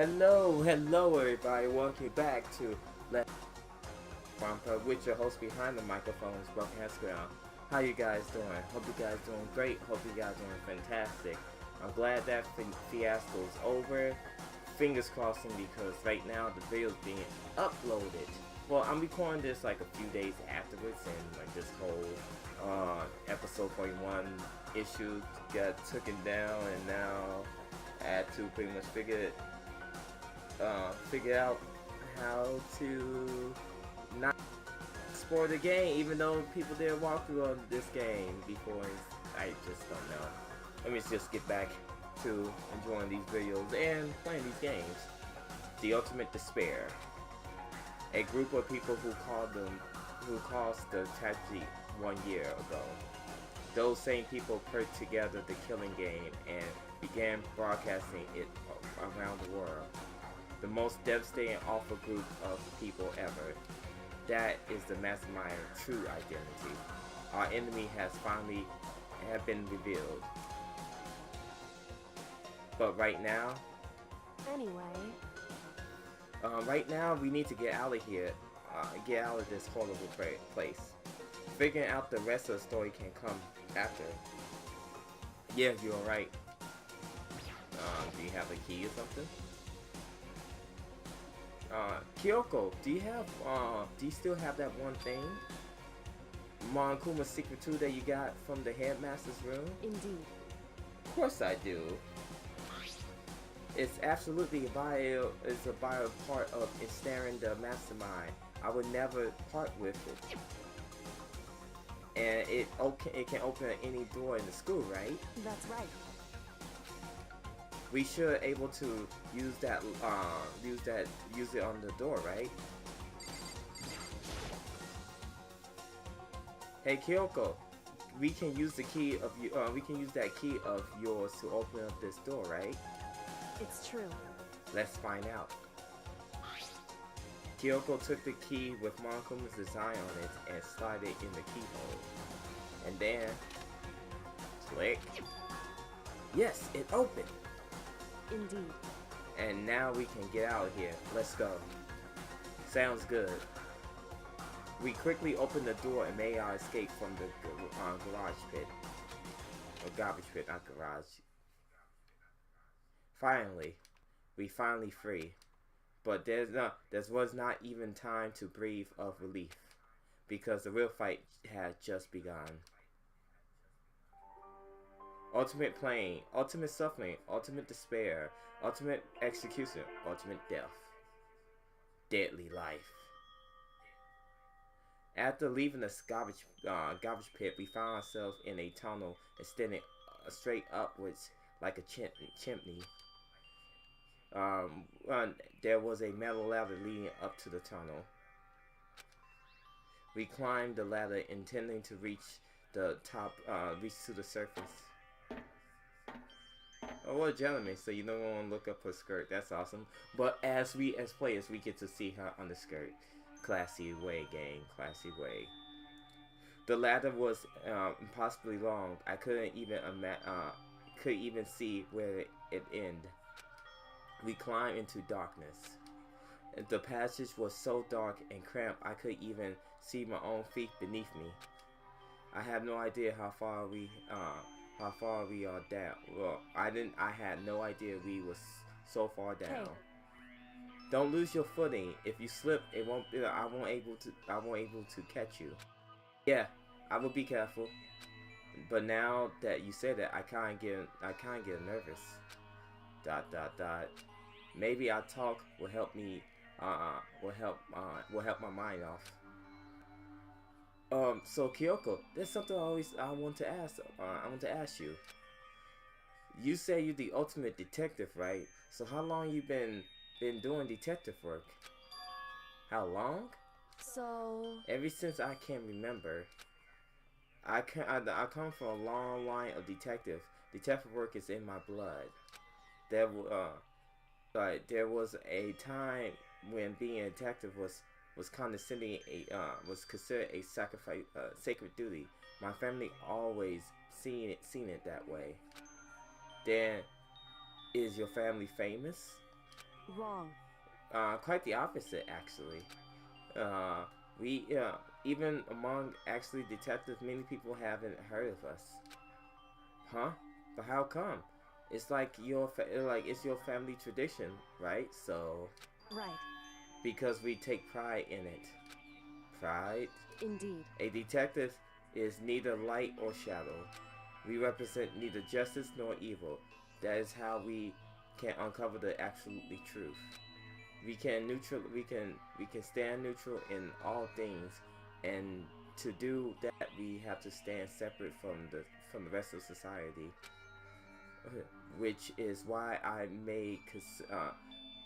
Hello everybody, welcome back to Let's Danganronpa with your host behind the microphone is BrokenHexagram. How you guys doing? Hope you guys doing great, hope you guys doing fantastic. I'm glad that fiasco is over. Fingers crossing because right now the video is being uploaded. Well, I'm recording this like a few days afterwards, and like this whole episode 41 issue got taken down, and now I had to pretty much figure out how to not spoil the game, even though people did walk through on this game before. I just don't know. Let me just get back to enjoying these videos and playing these games. The Ultimate Despair. A group of people who caused the tragedy 1 year ago. Those same people put together the killing game and began broadcasting it around the world. The most devastating, awful group of people ever. That is the mastermind true identity. Our enemy has finally been revealed. But right now, right now we need to get out of here. Get out of this horrible place. Figuring out the rest of the story can come after. Yeah, you're right. Do you have a key or something? Kyoko, do you still have that one thing? Monkuma's secret tool that you got from the headmaster's room? Indeed. Of course I do. It's absolutely a vital part of ensnaring the mastermind. I would never part with it. And it can open any door in the school, right? That's right. We should able to use it on the door, right? Hey Kyoko, we can use the key of we can use that key of yours to open up this door, right? It's true. Let's find out. Kyoko took the key with Monkuma's design on it and slid it in the keyhole. And then click. Yes, it opened. Indeed. And now we can get out of here. Let's go. Sounds good. We quickly opened the door and made our escape from the garage pit. Or garbage pit, not garage. Finally, we finally free. But there was not even time to breathe of relief, because the real fight had just begun. Ultimate pain, ultimate suffering, ultimate despair, ultimate execution, ultimate death. Deadly life. After leaving the garbage pit, we found ourselves in a tunnel extending straight upwards like a chimney. There was a metal ladder leading up to the tunnel. We climbed the ladder, intending to reach the top, reach to the surface. Oh, what a gentleman! So you don't want to look up her skirt. That's awesome. But as players, we get to see her underskirt. Classy way, gang. Classy way. The ladder was impossibly long. I couldn't even see where it ended. We climbed into darkness. The passage was so dark and cramped I could even see my own feet beneath me. I have no idea how far we are down. Well, I had no idea we was so far down. Hey. Don't lose your footing. If you slip, I won't able to catch you. Yeah, I will be careful. But now that you said that, I kind of get nervous. ... Maybe our talk will help me. Will help my mind off. So Kyoko, there's something I want to ask you. You say you're the ultimate detective, right? So how long you been doing detective work? How long? So Ever since I can remember. I come from a long line of detectives. Detective work is in my blood. There was a time when being a detective was considered a sacred duty. My family always seen it that way. Then, is your family famous? Wrong. Quite the opposite, actually. We even among actually detectives, many people haven't heard of us. Huh? But how come? It's like it's your family tradition, right? So Right. because we take pride in it. Pride. Indeed. A detective is neither light or shadow. We represent neither justice nor evil. That is how we can uncover the absolutely truth. We can stand neutral in all things, and to do that we have to stand separate from the rest of society. Which is why I made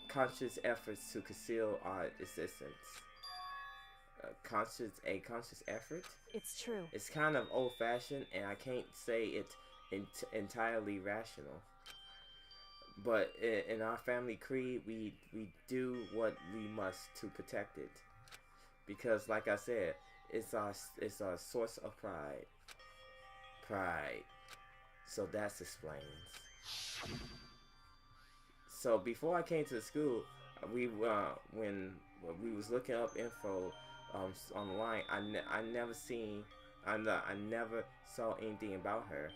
conscious efforts to conceal our existence. A conscious effort. It's true. It's kind of old-fashioned, and I can't say it's entirely rational. But in our family creed, we do what we must to protect it, because, like I said, it's our source of pride. Pride. So that explains. So before I came to the school, when we was looking up info online, I never saw anything about her.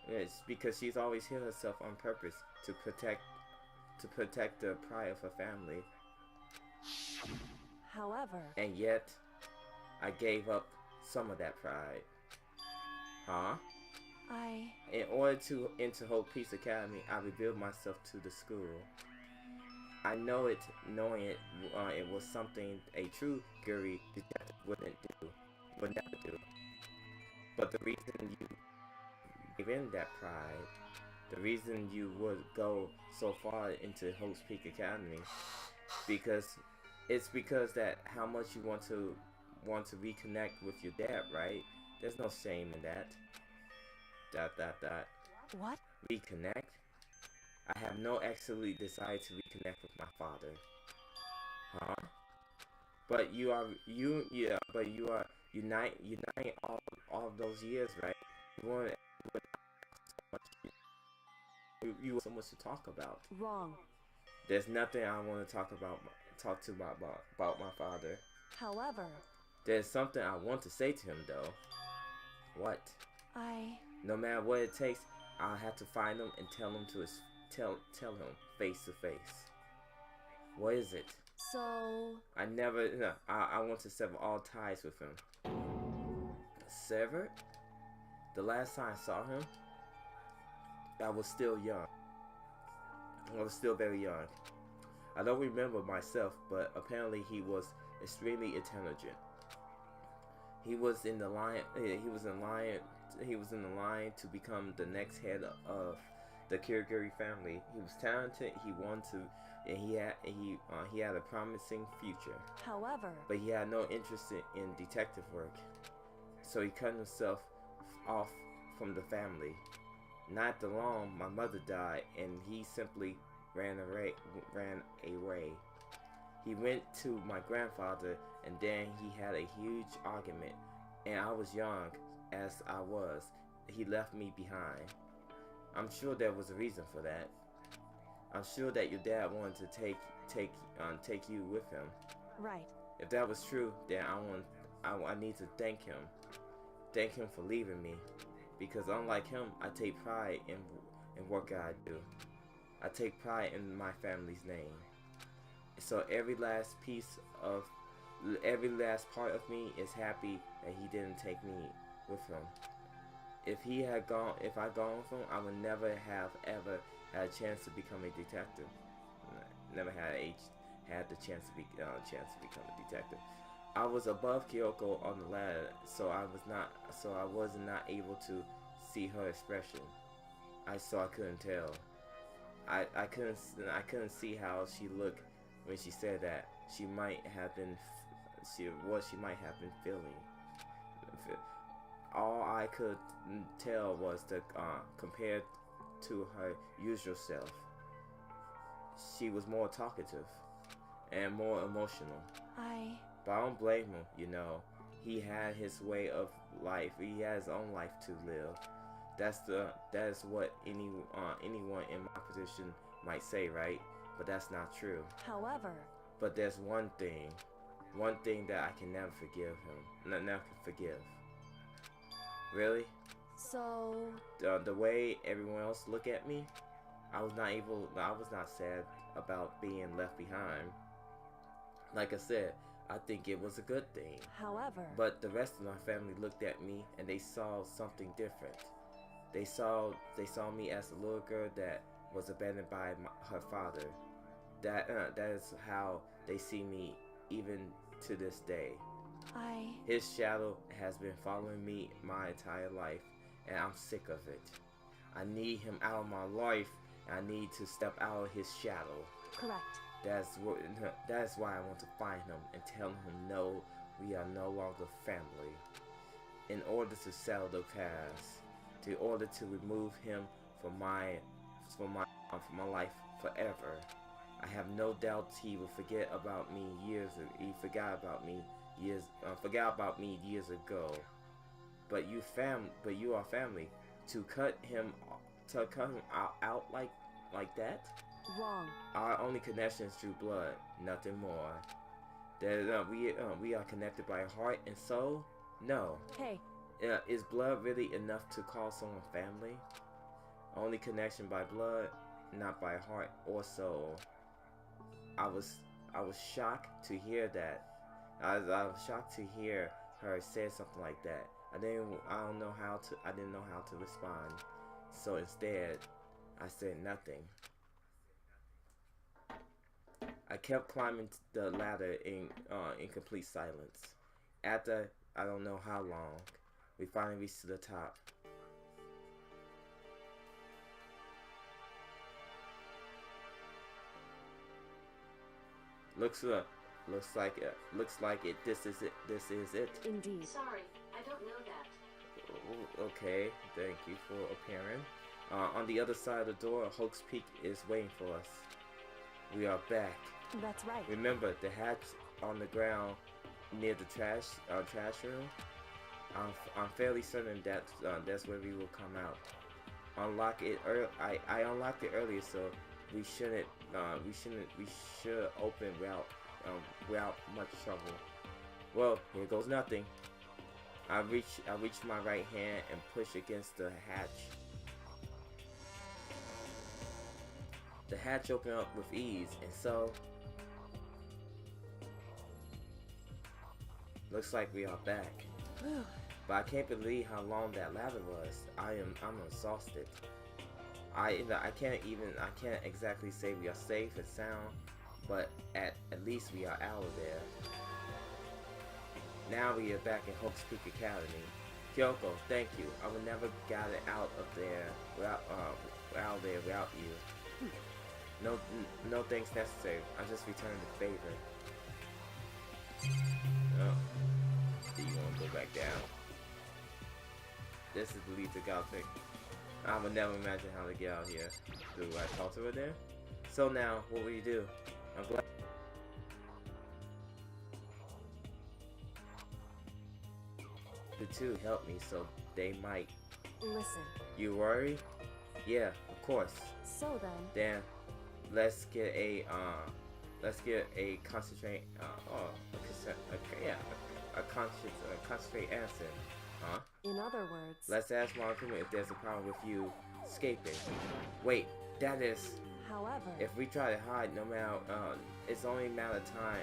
It's because she's always hid herself on purpose to protect the pride of her family. However, And yet, I gave up some of that pride. Huh? In order to enter Hope Peace Academy, I revealed myself to the school. I know it, knowing it was something a true Guri detective would never do. But the reason you gave in that pride, the reason you would go so far into Hope's Peak Academy, because that how much you want to reconnect with your dad, right? There's no shame in that. What? Reconnect? I have no absolute desire to reconnect with my father. Huh? But you are uniting all of those years, right? You want so much to talk about. Wrong. There's nothing I want to talk about my father. However, there's something I want to say to him though. What? No matter what it takes, I'll have to find him and tell him him face to face. What is it? So I want to sever all ties with him. Severed? The last time I saw him, I was still young. I was still very young. I don't remember myself, but apparently he was extremely intelligent. He was in the line. He was in the line to become the next head of the Kirigiri family. He was talented. He wanted to, and he had a promising future. However, but he had no interest in detective work, so he cut himself off from the family. Not too long, my mother died, and he simply ran away. He went to my grandfather, and then he had a huge argument, and I was young as I was. He left me behind. I'm sure there was a reason for that. I'm sure that your dad wanted to take you with him. Right. If that was true, then I need to thank him. Thank him for leaving me, because unlike him, I take pride in work I do. I take pride in my family's name. So every last part of me is happy that he didn't take me with him. If I'd gone with him, I would never have ever had a chance to become a detective. Never had the chance to become a detective. I was above Kyoko on the ladder, so I was not able to see her expression. I couldn't tell. I couldn't see how she looked when she said that. She might have been feeling. All I could tell was that compared to her usual self, she was more talkative and more emotional. But I don't blame him, you know. He had his way of life. He has his own life to live. That is what anyone in my position might say, right? but that's not true. However, But there's one thing that I can never forgive him. Never forgive. Really? so The way everyone else look at me, I was not sad about being left behind. Like I said, I think it was a good thing. however, But the rest of my family looked at me and they saw something different. They saw me as a little girl that was abandoned by her father. That is how they see me even to this day. His shadow has been following me my entire life, and I'm sick of it. I need him out of my life, and I need to step out of his shadow. correct. That's why I want to find him and tell him no, we are no longer family. In order to settle the past, in order to remove him from my life forever. I have no doubt he will forget about me He forgot about me years ago. But you are family. To cut him out like that. Wrong. Our only connection is through blood, nothing more. We are connected by heart and soul. No. Hey, Is blood really enough to call someone family? Only connection by blood, not by heart or soul. I was shocked to hear that. I was shocked to hear her say something like that. I didn't know how to respond. So instead, I said nothing. I kept climbing the ladder in complete silence. After I don't know how long, we finally reached to the top. Looks like it. This is it. indeed. Sorry, I don't know that. Okay, thank you for appearing. On the other side of the door, Hoax Peak is waiting for us. We are back. That's right. Remember the hatch on the ground near the trash room? I'm fairly certain that that's where we will come out. Unlock it. I unlocked it earlier, so we should open without much trouble. Well, here goes nothing. I reach my right hand and push against the hatch. The hatch opened up with ease, and so looks like we are back. Whew. But I can't believe how long that ladder was. I'm exhausted. I can't exactly say we are safe and sound, but at least we are out of there. Now we are back in Hoax Peak Academy. Kyoko, thank you. I would never got it out of there without you. No thanks necessary. I just returned the favor. Oh. Do you want to go back down? This is the Lita Gothic. I would never imagine how to get out here. Do I talk to her there? So now, what will you do? I'm glad. The two help me, so they might. Listen. You worry? Yeah, of course. So then. Then, let's get a concentrate. A concentrate answer. Huh? In other words. Let's ask Monokuma if there's a problem with you escaping. Wait, that is. However. If we try to hide, no matter, it's only a matter of time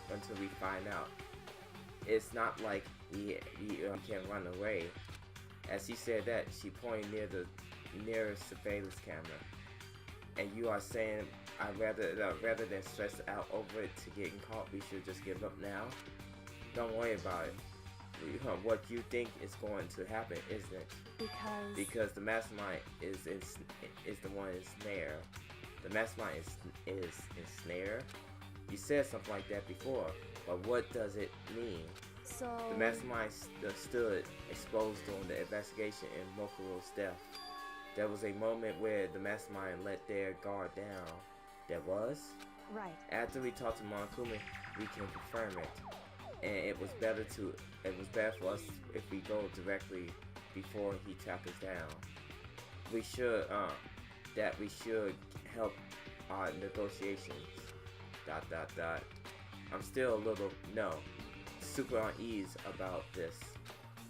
until we find out. It's not like we can run away. As she said that, she pointed near the nearest surveillance camera. And you are saying, rather than stress out over it to getting caught, we should just give up now? Don't worry about it. What you think is going to happen, isn't it? Because the mastermind is the one in snare. The mastermind is in snare. You said something like that before, but what does it mean? So. The mastermind stood exposed during the investigation in Mokuro's death. There was a moment where the mastermind let their guard down. There was? Right. After we talked to Monokuma, we can confirm it. And it was better for us if we go directly before he tracks us down. We should help negotiations. ... I'm still a little, super uneasy about this.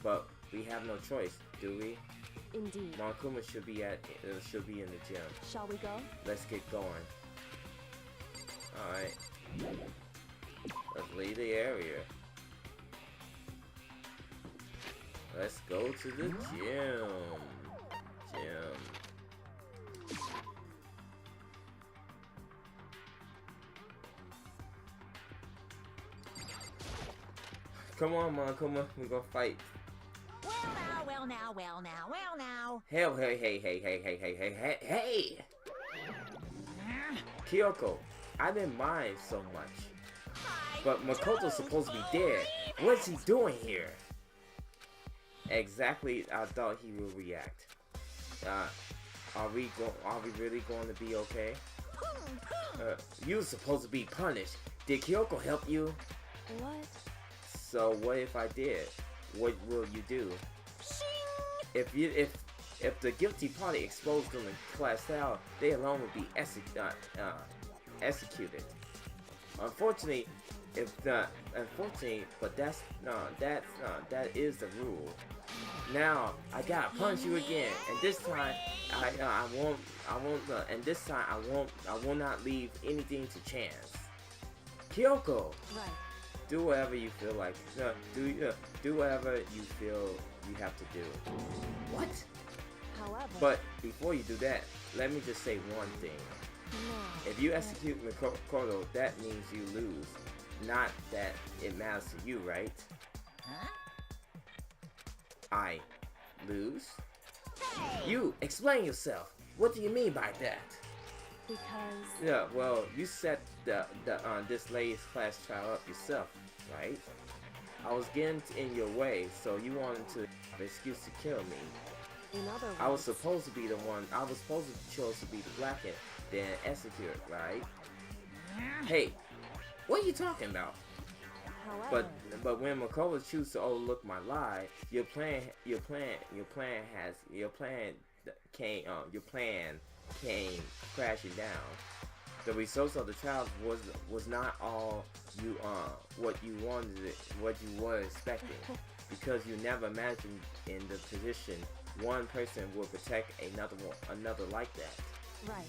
But we have no choice, do we? Indeed. Monokuma should be in the gym. Shall we go? Let's get going. Alright. Let's leave the area. Let's go to the gym. Come on, Monokuma, we're gonna fight. Well now. Hey! Kyoko, I didn't mind so much. But Makoto's supposed to be dead. What's he doing here? Exactly, I thought he would react. Are we really going to be okay? You were supposed to be punished. Did Kyoko help you? What? So what if I did? What will you do? If the guilty party exposed them and classed out, they alone would be executed. Unfortunately, but that is the rule. Now I gotta punish you again, and this time I will not leave anything to chance. Kyoko, Right. do whatever you feel like. Do whatever you feel you have to do. What? However. But before you do that, let me just say one thing. No. If you execute Makoto, that means you lose. Not that it matters to you, right? Huh? I lose? You, explain yourself. What do you mean by that? Because. Yeah, well, you set this latest class trial up yourself, right? I was getting in your way, so you wanted to have an excuse to kill me. In other words. I was supposed to be the one. I was supposed to choose to be the black and then execute, right? Hey, what are you talking about? However. But when Makoto chooses to overlook my lie, your plan came crashing down. The results of the trial was not all you what you were expecting, because you never imagined in the position one person would protect another like that. Right.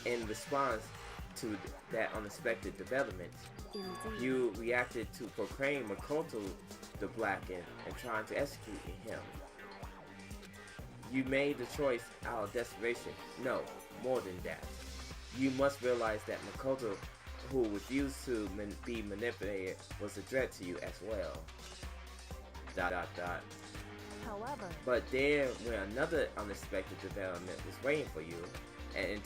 In response to that unexpected development, Indeed. you reacted to proclaim Makoto the Blackened and trying to execute him. You made the choice out of desperation. No, more than that. You must realize that Makoto, who refused to be manipulated, was a threat to you as well. ... However. But then, when another unexpected development was waiting for you, an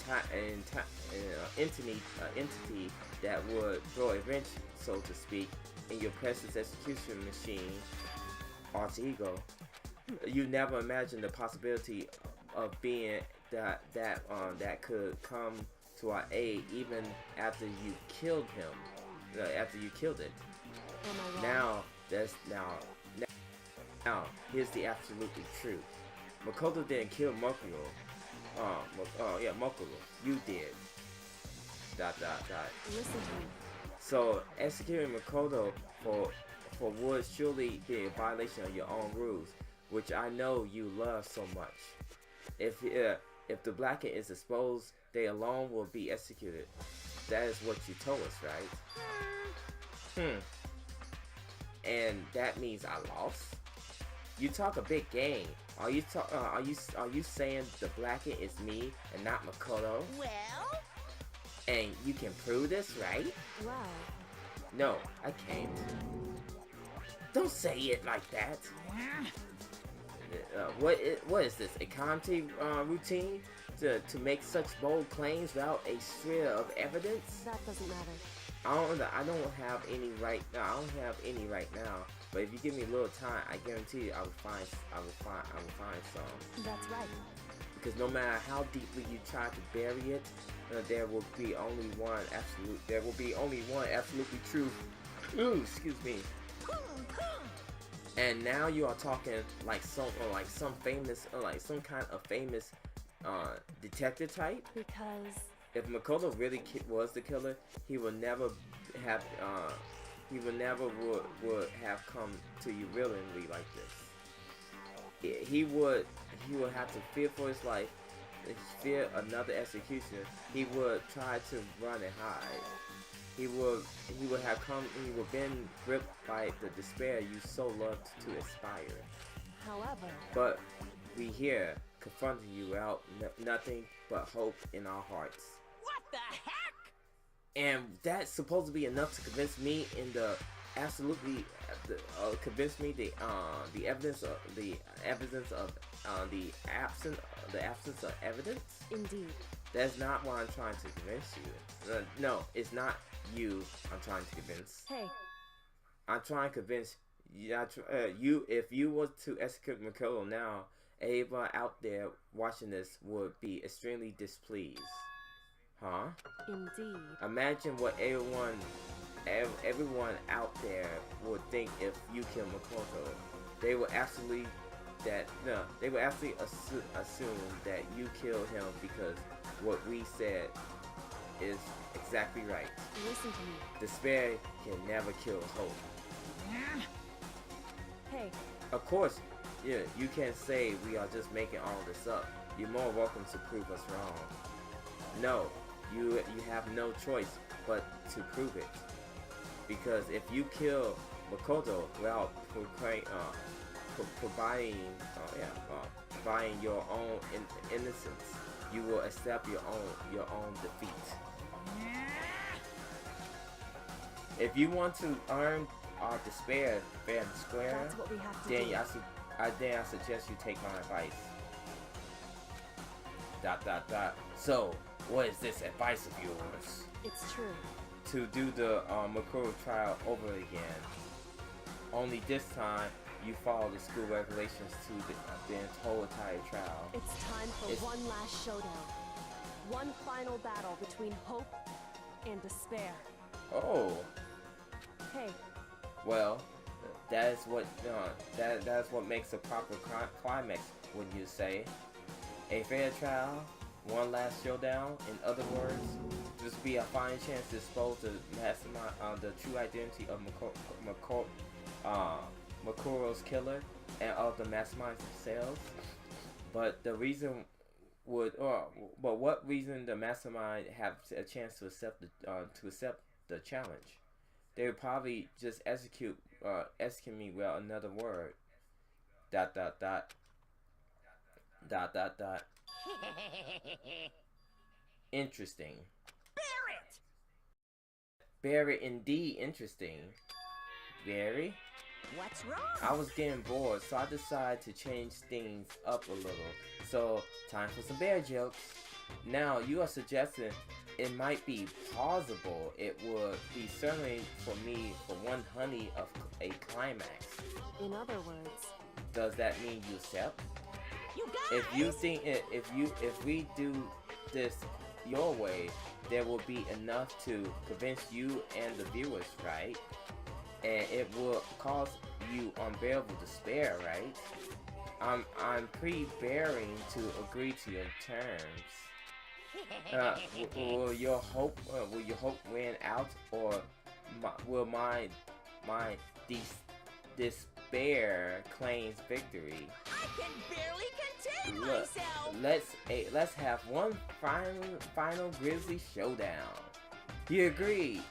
entity that would throw a wrench, so to speak, in your precious execution machine, alter ego, you never imagined the possibility of being that could come to our aid even after you killed him. After you killed it. Am I wrong? Now, here's the absolutely truth. Makoto didn't kill Mokuro. Mokuro. You did. ... Listen to me. So, executing Makoto for would surely be a violation of your own rules, which I know you love so much. If the Blackened is exposed, they alone will be executed. That is what you told us, right? And that means I lost? You talk a big game. Are you saying the Blackened is me and not Makoto? Well? And you can prove this, right? Well. No, I can't. Don't say it like that. What is this? A Conti routine to make such bold claims without a shred of evidence? That doesn't matter. I don't have any right now. I don't have any right now. But if you give me a little time, I guarantee you I will find some. That's right. Because no matter how deeply you try to bury it, there will be only one absolutely true. Ooh, excuse me. And now you are talking like some famous, like some kind of famous detective type. Because. if Makoto really was the killer, he would never have would have come to you willingly like this. He would have to fear for his life, fear another executioner. He would try to run and hide. He would have been gripped by the despair you so loved to aspire. However, But we here confronting you without nothing but hope in our hearts. What the heck? And that's supposed to be enough to convince me in the absolutely convince me the absence of evidence. indeed. That's not what I'm trying to convince you. No, it's not you. I'm trying to convince. Hey, I'm trying to convince you. If you was to execute Makoto now, everyone out there watching this would be extremely displeased. Huh? indeed. Imagine what everyone out there would think if you killed Makoto. They would absolutely assume that you killed him because what we said is exactly right. Listen to me. Despair can never kill hope. Hey, Of course, yeah, you can't say we are just making all this up. You're more welcome to prove us wrong. No, you have no choice but to prove it. Because if you kill Makoto without providing your own innocence, you will accept your own defeat. If you want to earn our despair fair and square, that's what we have to then do. I suggest you take my advice. ... So, what is this advice of yours? It's true. To do the Makuro trial over again. Only this time, you follow the school regulations to the whole entire trial. It's time for one last showdown. One final battle between hope and despair. Oh, Hey, well, that's what makes a proper climax, wouldn't you say? A fair trial, one last showdown. In other words, this be a fine chance to expose the the true identity of Makuro's killer and of the masterminds themselves. But the reason what reason the mastermind have a chance to accept the challenge? They would probably just execute me without another word. ... Interesting. Barrett! Very indeed interesting. Very. What's wrong? I was getting bored, so I decided to change things up a little. So, time for some bear jokes. Now, you are suggesting it might be plausible. It would be certainly for me for one honey of a climax. in other words, Does that mean you accept? You guys! If you think if we do this your way, there will be enough to convince you and the viewers, right? And it will cause you unbearable despair, right? I'm pre-bearing to agree to your terms. Will your hope win out, or will my despair claims victory? I can barely contain Look, myself! let's have one final grisly showdown. You agree?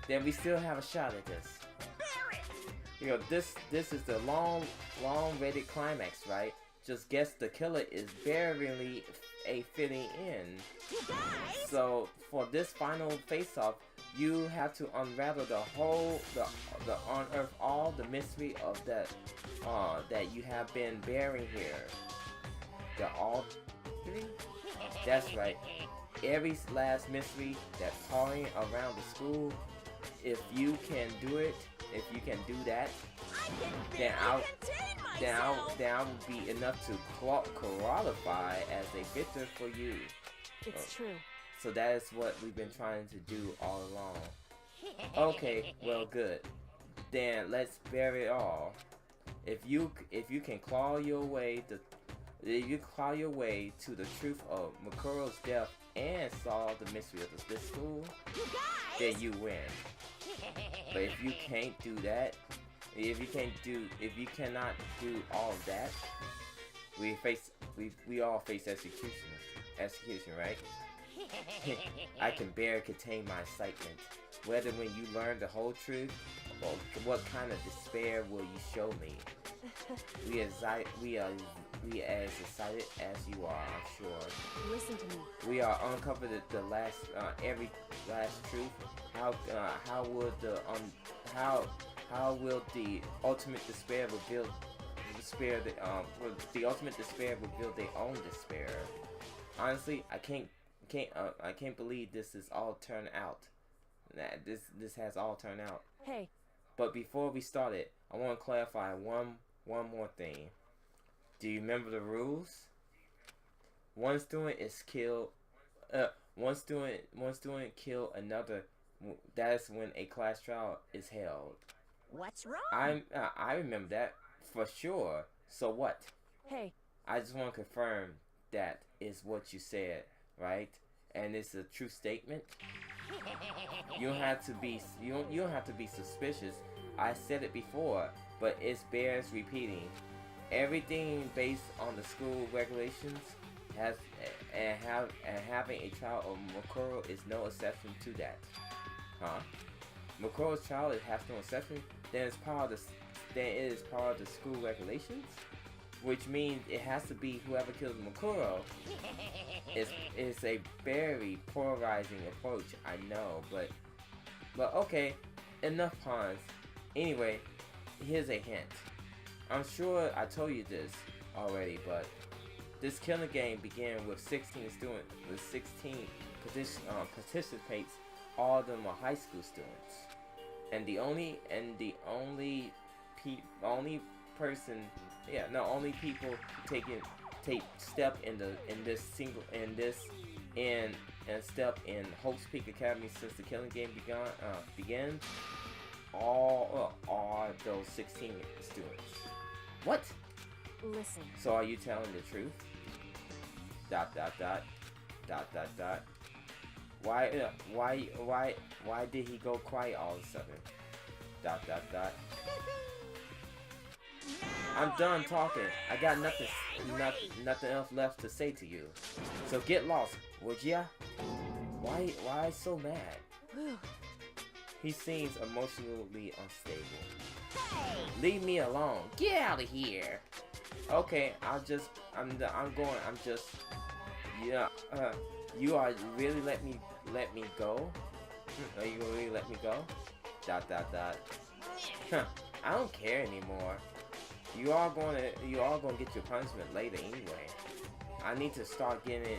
Then we still have a shot at this. Barrett! You know, this is the long waited climax, right? Just guess the killer is barely a fitting in. You guys! So for this final face-off, you have to unravel the unearth all the mystery of that you have been bearing here. The all three? That's right. Every last mystery that's pouring around the school. If you can do it, if you can do that, I can then barely contain myself! that will be enough to qualify as a victor for you. it's true. So that is what we've been trying to do all along. Okay, well, good. Then let's bear it all. If you can claw your way to the truth of Makuro's death and solve the mystery of this school, You guys! then you win. But if you can't do that, if you cannot do all of that, we all face execution, right? I can barely contain my excitement. Whether when you learn the whole truth, or what kind of despair will you show me? We as excited as you are, I'm sure. Listen to me. We are uncovered the last, every last truth. How will the ultimate despair reveal the ultimate despair reveal their own despair? Honestly, I can't believe this is all turned out. This has all turned out. Hey, But before we started, I want to clarify one more thing. Do you remember the rules? One student is killed. One student kill another. That's when a class trial is held. What's wrong? I remember that for sure. So what? hey, I just want to confirm that is what you said, right? And it's a true statement. You don't have to be suspicious. I said it before, but it bears repeating. Everything based on the school regulations having a trial of Mukuro is no exception to that. Huh? Mukuro's trial has no exception. Then it is part of the school regulations, which means it has to be whoever kills Mukuro. It's a very polarizing approach, I know, but okay, enough puns. Anyway, here's a hint. I'm sure I told you this already, but this killing game began with 16 students, with 16 participants. All of them are high school students, and the only people take step and step in Hope's Peak Academy since the killing game began. All are those 16 students. What? listen. So are you telling the truth? ... Why did he go quiet all of a sudden? ... I'm done talking. I got nothing else left to say to you. So get lost, would ya? Why so mad? Whew. He seems emotionally unstable. Hey! Leave me alone. Get out of here. Okay, you are really let me go? Are you gonna really let me go? ... Huh, I don't care anymore. You all gonna get your punishment later anyway. I need to start getting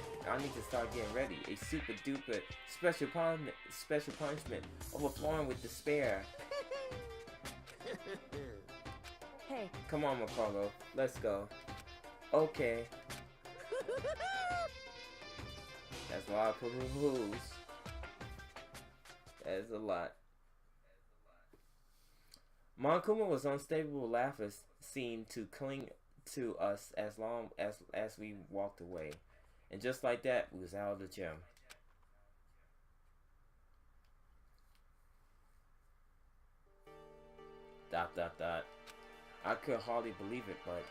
ready. A super duper special punishment overflowing with despair. Hey, Come on, Mukuro, let's go. Okay. That's a lot of poo-poo-poos. That is a lot. Monokuma was unstable laughers seemed to cling to us as long as we walked away. And just like that, we was out of the gym. ... I could hardly believe it, but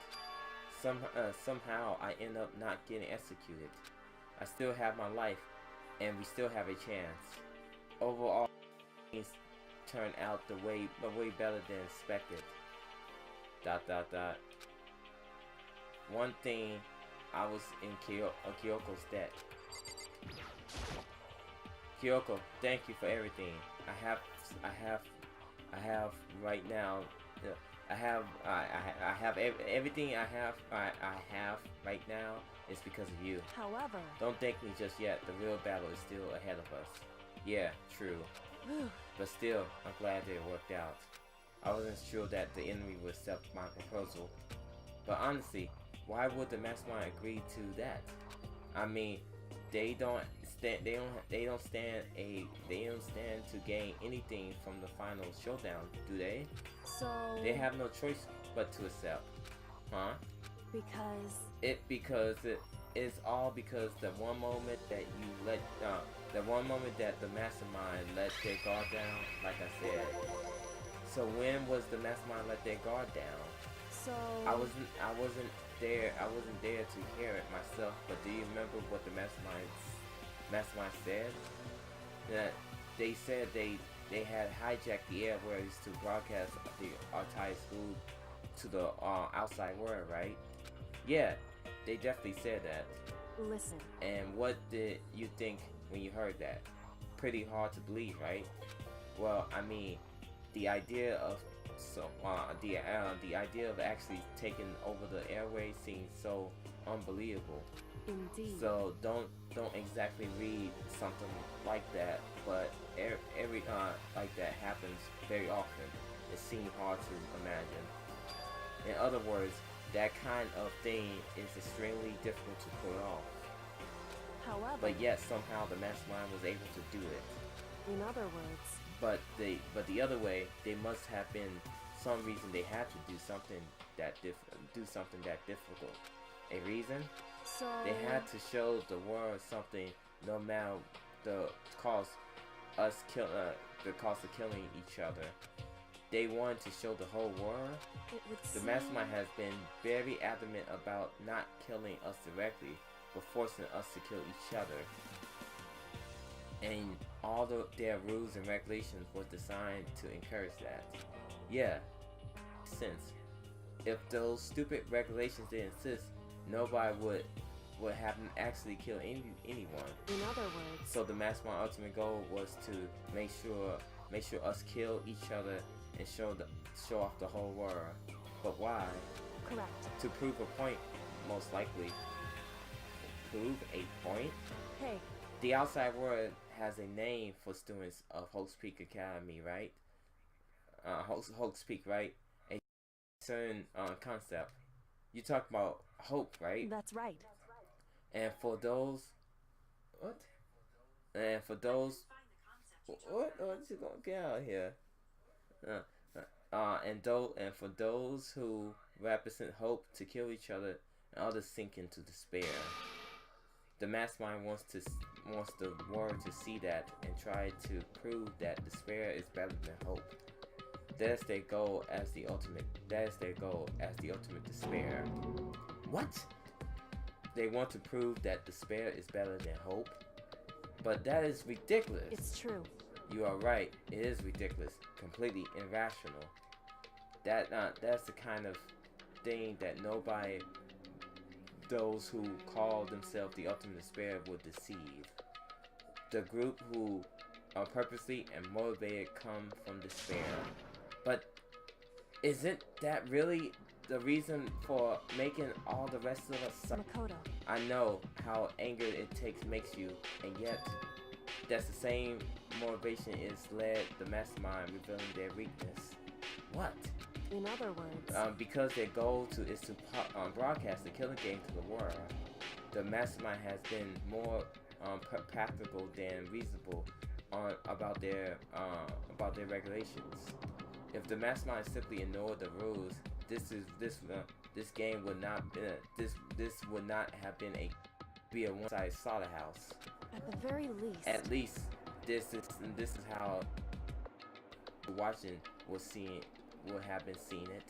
somehow I end up not getting executed. I still have my life, and we still have a chance. Overall, things turned out way better than expected. ... One thing, I was in Kyoko's debt. Kyoko, thank you for everything. I have right now. I have everything I have right now is because of you. however, Don't thank me just yet. The real battle is still ahead of us. Yeah, true. whew, But still, I'm glad that it worked out. I wasn't sure that the enemy would accept my proposal. But honestly, why would the mastermind agree to that? I mean, they don't stand to gain anything from the final showdown, do they? so... They have no choice but to accept. Huh? Because it's all because the one moment that you let the mastermind let their guard down, like I said. So when was the mastermind let their guard down? So I wasn't there to hear it myself, but do you remember what the mastermind said? That they said they had hijacked the airwaves to broadcast the entire school to the outside world, right? Yeah, they definitely said that. listen. And what did you think when you heard that? Pretty hard to believe, right? Well, I mean, the idea of the idea of actually taking over the airways seems so unbelievable. Indeed. So don't exactly read something like that, but every like that happens very often. It seems hard to imagine. In other words, that kind of thing is extremely difficult to pull off. However, But yet somehow the mastermind was able to do it. in other words, But the other way, they must have been some reason they had to do something that difficult. A reason? so They had to show the world something, no matter the cost of killing each other. They wanted to show the whole world. it would The seem mastermind has been very adamant about not killing us directly, but forcing us to kill each other. And all their rules and regulations was designed to encourage that. Yeah, since if those stupid regulations didn't exist, nobody would have actually kill anyone. in other words, So the mastermind ultimate goal was to make sure us kill each other and show off the whole world. But why? correct. To prove a point, most likely. Prove a point? Hey, The outside world has a name for students of Hope's Peak Academy, right? Hope's Peak, right? A certain concept. You talk about hope, right? that's right. And for those, what? And for those, what? What you gonna get out here? And for those who represent hope to kill each other, and others sink into despair. The mastermind wants the world to see that and try to prove that despair is better than hope. That is their goal as the ultimate despair. What? They want to prove that despair is better than hope? But that is ridiculous. It's true. You are right. It is ridiculous. Completely irrational. That's the kind of thing that those who call themselves the ultimate despair would deceive. The group who are purposely and motivated come from despair. But isn't that really the reason for making all the rest of us suffer? Makoto, I know how anger it makes you, and yet that's the same motivation is led the mastermind revealing their weakness. What? in other words, Because their goal is to broadcast the killing game to the world. The mastermind has been more practical than reasonable about their regulations. If the mastermind simply ignored the rules, this game would not this would not have been be a one-sided slaughterhouse. at the very least, At least this is how watching would have been seeing it.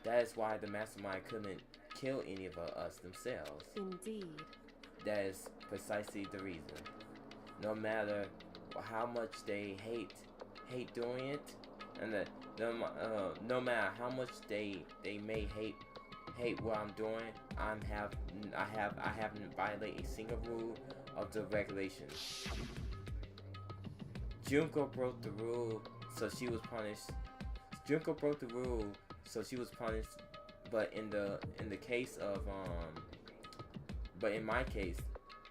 That is why the mastermind couldn't kill any of us themselves. indeed. That is precisely the reason. No matter how much they hate doing it, and no matter how much they may hate what I'm doing, I haven't violated a single rule of the regulations. Junko broke the rule, so she was punished. Junko broke the rule, so she was punished. But in the case of but in my case,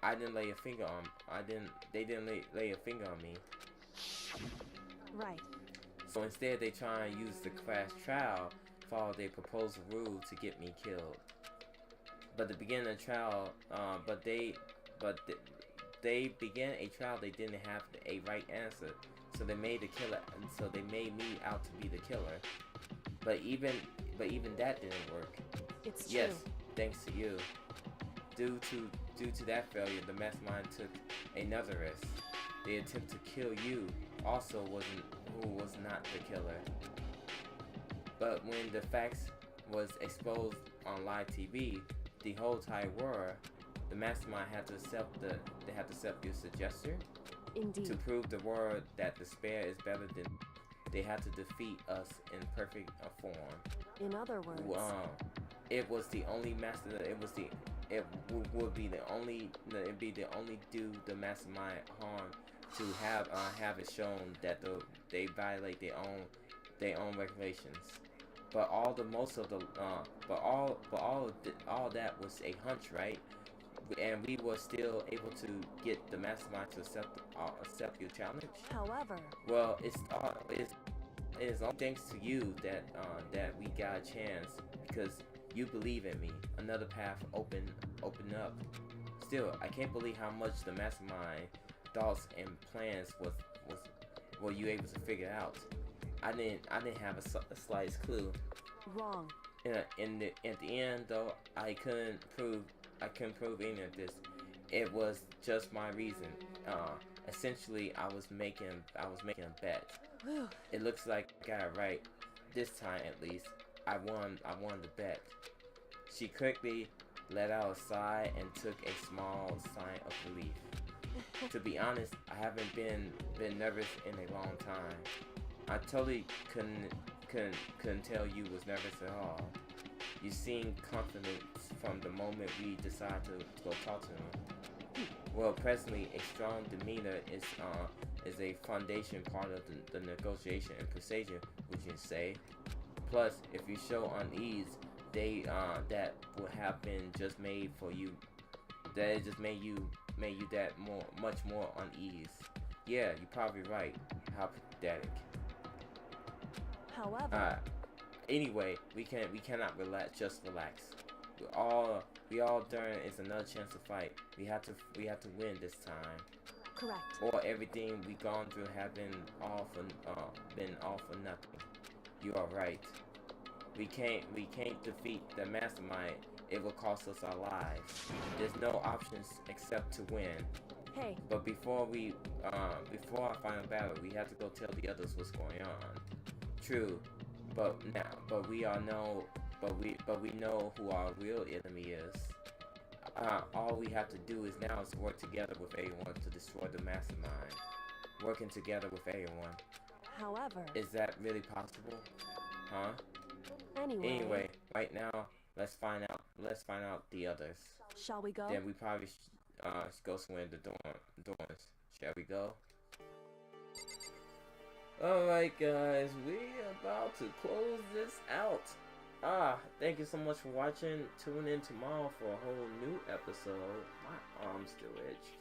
I didn't lay a finger on. They didn't lay a finger on me. Right. So instead, they try and use the class trial, follow their proposed rule to get me killed. But the beginning of the trial, they began a trial. They didn't have a right answer, so they made the killer. And so they made me out to be the killer. But even that didn't work. It's true. Yes, thanks to you. Due to that failure, the mastermind took another risk. The attempt to kill you also was not the killer. But when the facts was exposed on live TV, the whole entire world, the mastermind had to accept your suggestion. Indeed. To prove the world that despair is better than, they had to defeat us in perfect form. In other words, it was the only master. It would be the only do the mastermind harm to have it shown that they violate their own regulations. But all that was a hunch, right? And we were still able to get the mastermind to accept your challenge. However, well, it's only thanks to you that we got a chance, because you believe in me. Another path opened up. Still, I can't believe how much the mastermind thoughts and plans were you able to figure out. I didn't have a slightest clue. Wrong. At the end, though, I couldn't prove any of this. It was just my reason. Essentially, I was making a bet. It looks like I got it right this time, at least. I won the bet. She quickly let out a sigh and took a small sign of relief. To be honest, I haven't been nervous in a long time. I totally couldn't tell you was nervous at all. You seemed confident from the moment we decided to go talk to him. Well, presently, a strong demeanor is a foundation part of the negotiation and procedure, would you say? Plus, if you show unease, that would have been just made for you. That it just made you that much more unease. Yeah, you're probably right. How pathetic. However, anyway, we cannot relax. Just relax. We all done is another chance to fight. We have to win this time. correct. Or everything we gone through have been all for nothing. You are right. We can't defeat the mastermind. It will cost us our lives. There's no options except to win. Hey. But before our final battle, we have to go tell the others what's going on. True, but we know who our real enemy is. All we have to do is work together with everyone to destroy the mastermind. Working together with everyone. However, is that really possible? Huh? Anyway, right now, let's find out the others. Shall we go? Then we probably go somewhere in the dorms. Shall we go? Alright guys, we're about to close this out. Thank you so much for watching. Tune in tomorrow for a whole new episode. My arms still itch.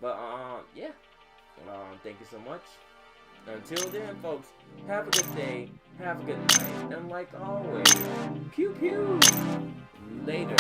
But yeah. Thank you so much. Until then, folks, have a good day, have a good night, and like always, pew pew. Later.